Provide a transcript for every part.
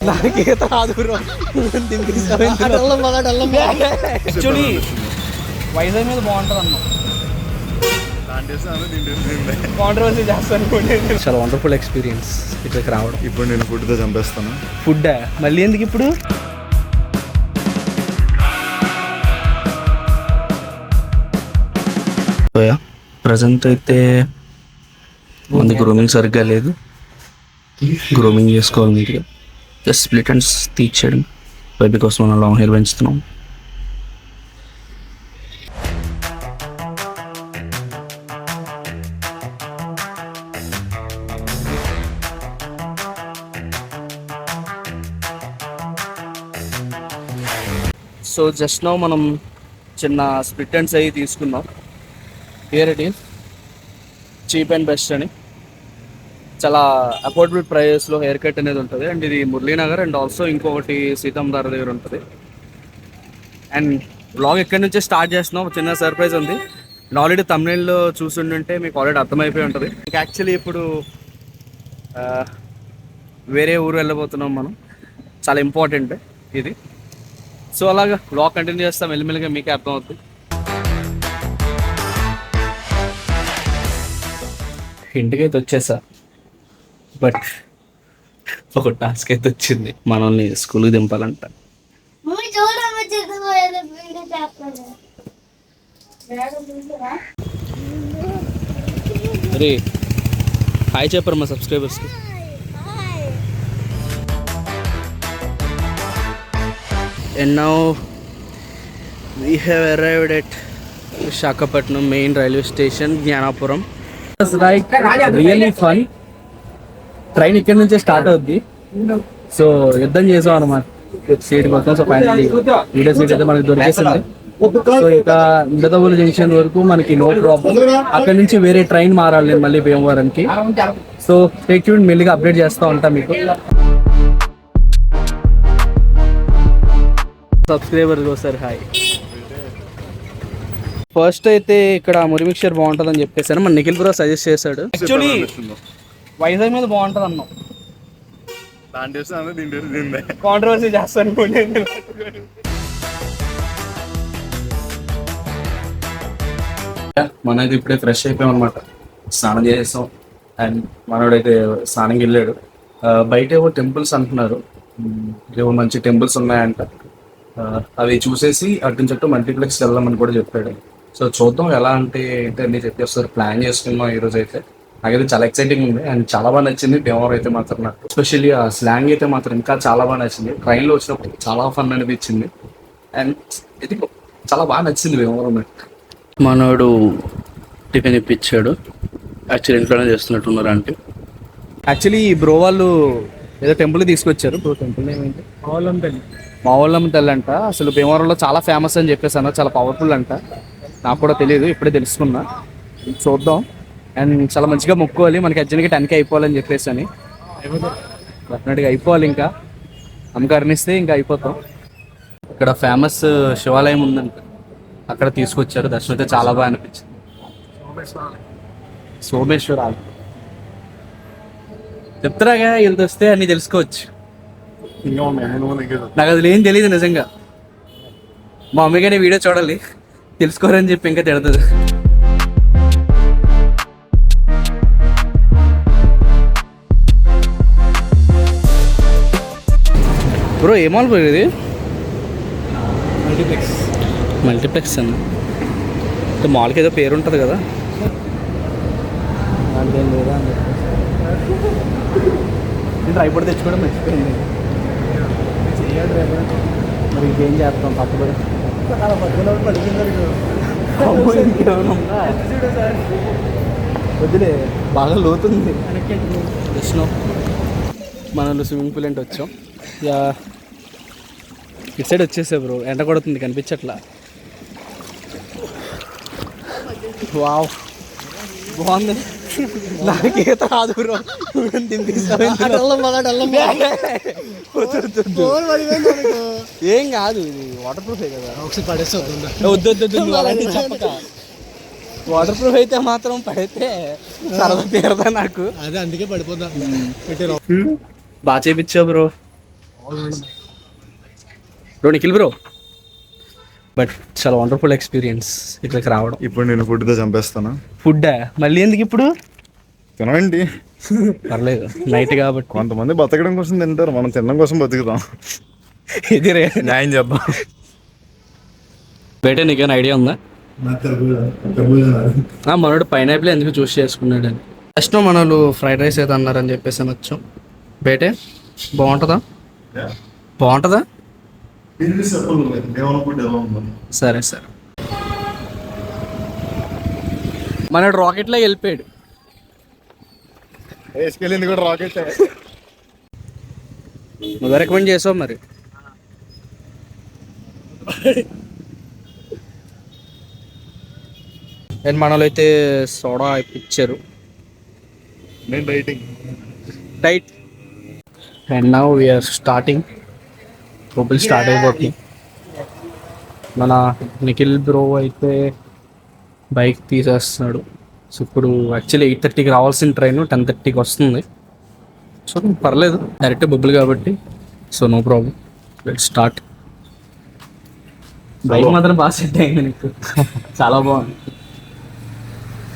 నాకేత రాదు bro. Actually Vizag మీద బాగుంటుంది అన్న. కాంట్రవర్సీ చేస్తాను. చాలా వండర్ఫుల్ ఎక్స్పీరియన్స్ ఇక్కడికి రావడం. ఇప్పుడు నేను ఫుడ్తో చంపేస్తాను. ఫుడ్ మళ్ళీ ఎందుకు ఇప్పుడు? ప్రజెంట్ అయితే మంది గ్రూమింగ్ సరిగ్గా లేదు. గ్రూమింగ్ చేసుకోవాలి నీట్గా. జస్ట్ స్ప్లిట్ అండ్స్ తీర్చేయడం. బేబీ కోసం మనం లాంగ్ హెయిర్ పెంచుతున్నాం. సో జస్ట్ నౌ మనం చిన్న స్ప్లిట్ అండ్స్ అవి తీసుకున్నాం. Here it is cheap and best అని. చాలా అఫోర్డబుల్ ప్రైస్లో హెయిర్ కట్ అనేది ఉంటుంది. అండ్ ఇది మురళీనగర్ అండ్ ఆల్సో ఇంకొకటి సీతంధార దగ్గర ఉంటుంది. అండ్ బ్లాగ్ ఎక్కడి నుంచే స్టార్ట్ చేస్తున్నాం. చిన్న సర్ప్రైజ్ ఉంది. ఆల్రెడీ తమిళలో చూస్తుంటే మీకు ఆల్రెడీ అర్థమైపోయి ఉంటుంది. యాక్చువల్లీ ఇప్పుడు వేరే ఊరు వెళ్ళబోతున్నాం మనం. చాలా ఇంపార్టెంట్ ఇది. సో అలాగా బ్లాగ్ కంటిన్యూ చేస్తాం. మెల్లిమెల్లిగా మీకే అర్థమవుతుంది. ఇంటికైతే వచ్చేసా. బట్ ఒక టాస్క్ అయితే వచ్చింది. మనల్ని స్కూల్కి దింపాలంట. అరే హాయ్ చెప్పరు మా సబ్స్క్రైబర్స్కి. And now we have arrived at Visakhapatnam main railway station, Gnanapuram. It's like really fun. Train ఇక్కడ నుంచే స్టార్ట్ అవుద్ది. సో యుద్ధం చేసాం అనమాట సీట్ కోసం. సో ఫైనల్లీ వీడియో సీట్ అయితే మనకి దొరికేసింది. సో ఇక నిడదవోలు జంక్షన్ వరకు మనకి నో ప్రాబ్లం. అక్కడ నుంచి వేరే ట్రైన్ మారాలి నేను మళ్ళీ భీమవరంకి. సో టేక్ ట్యూన్, మెల్లిగా అప్డేట్ చేస్తూ ఉంటా మీకు. సబ్స్క్రైబర్స్ వస్తారు హాయ్. ఫస్ట్ అయితే ఇక్కడ మురి మిక్చర్ బాగుంటుందని చెప్పేసాను. మన నిఖిల్ బ్రో సజెస్ట్ చేశాడు. యాక్చువల్లీ వైజాగ్ మీద బాగుంటుంది అన్నాం. కాంట్రవర్సీ చేస్తాను. మనైతే ఇప్పుడే ఫ్రెష్ అయిపోయాం అనమాట. స్నానం చేసేస్తాం. అండ్ మనోడైతే స్నానంకి వెళ్ళాడు. బయట ఏవో టెంపుల్స్ అంటున్నారు. ఏవో మంచి టెంపుల్స్ ఉన్నాయంట. అవి చూసేసి అటు చుట్టూ మల్టీప్లెక్స్ వెళ్దామని కూడా చెప్పాడు. సో చూద్దాం ఎలా అంటే ఏంటని చెప్పి ఒకసారి ప్లాన్ చేసుకున్నాం ఈరోజు అయితే. నాకైతే చాలా ఎక్సైటింగ్ ఉంది అండ్ చాలా బాగా నచ్చింది భీమవరం అయితే మాత్రం. నాకు ఎస్పెషల్లీ ఆ స్లాంగ్ అయితే మాత్రం ఇంకా చాలా బాగా నచ్చింది. ట్రైన్లో వచ్చినప్పుడు చాలా ఫన్ అనిపించింది అండ్ ఇది చాలా బాగా నచ్చింది భీమవరం. మనోడు టిఫిన్ ఇప్పించాడు. యాక్చువల్లీ ఇంట్లోనే చేస్తున్నట్టున్నారు అంటే. యాక్చువల్లీ ఈ బ్రో వాళ్ళు ఏదో టెంపుల్ తీసుకొచ్చారు. బ్రో టెంపుల్ ఏమైంది? మావోళ్ళమ్మ తల్లి అంట. అసలు భీమవరంలో చాలా ఫేమస్ అని చెప్పేసాను. చాలా పవర్ఫుల్ అంట. నాకు కూడా తెలియదు, ఇప్పుడే తెలుసుకున్నా. చూద్దాం. అండ్ చాలా మంచిగా మొక్కుకోవాలి. మనకి అర్జెంట్గా 10K అయిపోవాలని చెప్పేసి అని. డెఫినెట్గా అయిపోవాలి. ఇంకా అమ్మకరణిస్తే ఇంకా అయిపోతాం. ఇక్కడ ఫేమస్ శివాలయం ఉందంట, అక్కడ తీసుకొచ్చారు. దర్శనం అయితే చాలా బాగా అనిపించింది. సోమేశ్వర చెప్తారాగా వీళ్ళతో వస్తే అన్నీ తెలుసుకోవచ్చు. నాకు అసలు ఏం తెలియదు నిజంగా. మా మమ్మీగానే వీడియో చూడాలి తెలుసుకోరని చెప్పి ఇంకా తిడుతుంది. బ్రో ఏ మాల్ బ్రో ఇది? మల్టీప్లెక్స్ అన్న. మాల్కి ఏదో పేరు ఉంటుంది కదా. నేను ట్రైపోర్ట్ తెచ్చుకోవడం మర్చిపోయింది. మరి ఇంకేం చేస్తాం పక్కబడి వద్దులే, బాగా లోతుంది. కృష్ణ మనలో స్విమ్మింగ్ పూల్ అంటే వచ్చాం. ఇటు సైడ్ వచ్చేసా బ్రో. ఎండ కొడుతుంది కనిపించట్లా. వావ్ బాగుంది. నాకేత రాదు బ్రో. ఏం కాదు, ఇది వాటర్ ప్రూఫే కదా. ఒకసారి పడేస్తే వద్దు అలాంటి చెప్పక. వాటర్ ప్రూఫ్ అయితే మాత్రం పడితే సరదా తీరదా నాకు. అదే అందుకే పడిపోతా. బాగా చేపించావు bro. Bro Nikhil bro, but చాలా వండర్ఫుల్ ఎక్స్పీరియన్స్ ఇక్కడికి రావడం. ఇప్పుడు నేను ఫుడ్తో చంపేస్తాను. ఫుడ్డా మళ్ళీ ఎందుకు ఇప్పుడు? తినండి, పర్లేదు నైట్ కాబట్టి. కొంతమంది బతకడం కోసం తింటారు, మనం తినడం కోసం బతుకుతాం. ఇది రే న్యాయం చెప్పాం. బయట నీకేమైనా ఐడియా ఉందా మనోడు పైనాపిల్ ఎందుకు చూస్ చేసుకున్నాడు అని? ఫస్ట్ మనోళ్ళు ఫ్రైడ్ రైస్ అయితే అన్నారని చెప్పేసి వచ్చాం. బయటే బాగుంటుందా? బాగుంటుందా? సరే సరే. మనోడు రాకెట్లో వెళ్ళిపోయాడు. వేసుకెళ్ళింది కూడా రాకెట్. నువ్వు రికమెండ్ చేసావు మరి. అండ్ మనలో అయితే సోడా ఇప్పించారు. నేను dieting diet. And now we are starting. బొబ్బులు స్టార్ట్ అయిపోతుంది. మన నిఖిల్ బ్రో అయితే బైక్ తీసేస్తున్నాడు. సో ఇప్పుడు యాక్చువల్లీ 8:30కి రావాల్సిన ట్రైన్ 10:30కి వస్తుంది. సో పర్లేదు, డైరెక్ట్ బొబ్బులు కాబట్టి. So no problem, let's start. Bike మాత్రం బాగా సెట్ అయింది నీకు. చాలా బాగుంది.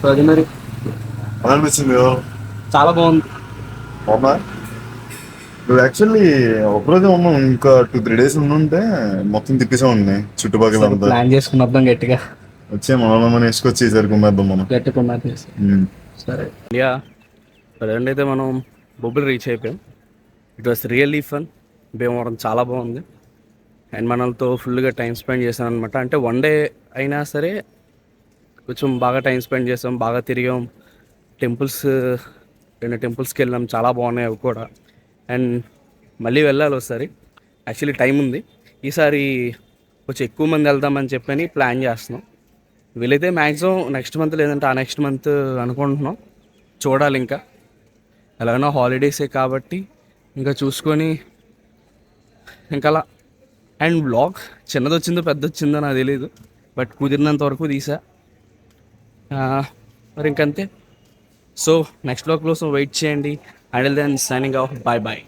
సో అది మరి అనిపించింది. చాలా బాగుంది. అవునా? నువ్వు యాక్చువల్లీ ఒకరోజే ఉన్నావు, ఇంకా 2-3 days ఉండుంటే మొత్తం తిప్పేసా ఉన్నాయి చుట్టుపక్కల అంతా. ప్లాన్ చేసుకుని వద్దాం గట్టిగా. వచ్చే మనం వేసుకొచ్చి ఈసారి కుమ్మేద్దాం మనం. గట్టుకున్నారు. సరే యా, ప్రజెంట్ అయితే మనం బొబ్బులు రీచ్ అయిపోయాం. It was really fun. Bhimavaram చాలా బాగుంది. అండ్ మనలతో ఫుల్గా టైం స్పెండ్ చేసాం అనమాట. అంటే 1 day అయినా సరే కొంచెం బాగా టైం స్పెండ్ చేసాం, బాగా తిరిగాం. టెంపుల్స్ 2 temples వెళ్ళాం, చాలా బాగున్నాయి అవి కూడా. అండ్ మళ్ళీ వెళ్ళాలి ఒకసారి. యాక్చువల్లీ టైం ఉంది, ఈసారి కొంచెం ఎక్కువ మంది వెళ్దామని చెప్పని ప్లాన్ చేస్తున్నాం. వీలైతే మ్యాక్సిమం నెక్స్ట్ మంత్ లేదంటే ఆ నెక్స్ట్ మంత్ అనుకుంటున్నాం. చూడాలి ఇంకా. ఎలాగైనా హాలిడేసే కాబట్టి ఇంకా చూసుకొని ఇంకా అలా. అండ్ బ్లాగ్ చిన్నది వచ్చిందో పెద్ద వచ్చిందో నాకు తెలీదు, బట్ కుదిరినంత వరకు తీసా. మరి ఇంకంతే. సో నెక్స్ట్ బ్లాగ్ కోసం వెయిట్ చేయండి. Until then signing off. Bye bye.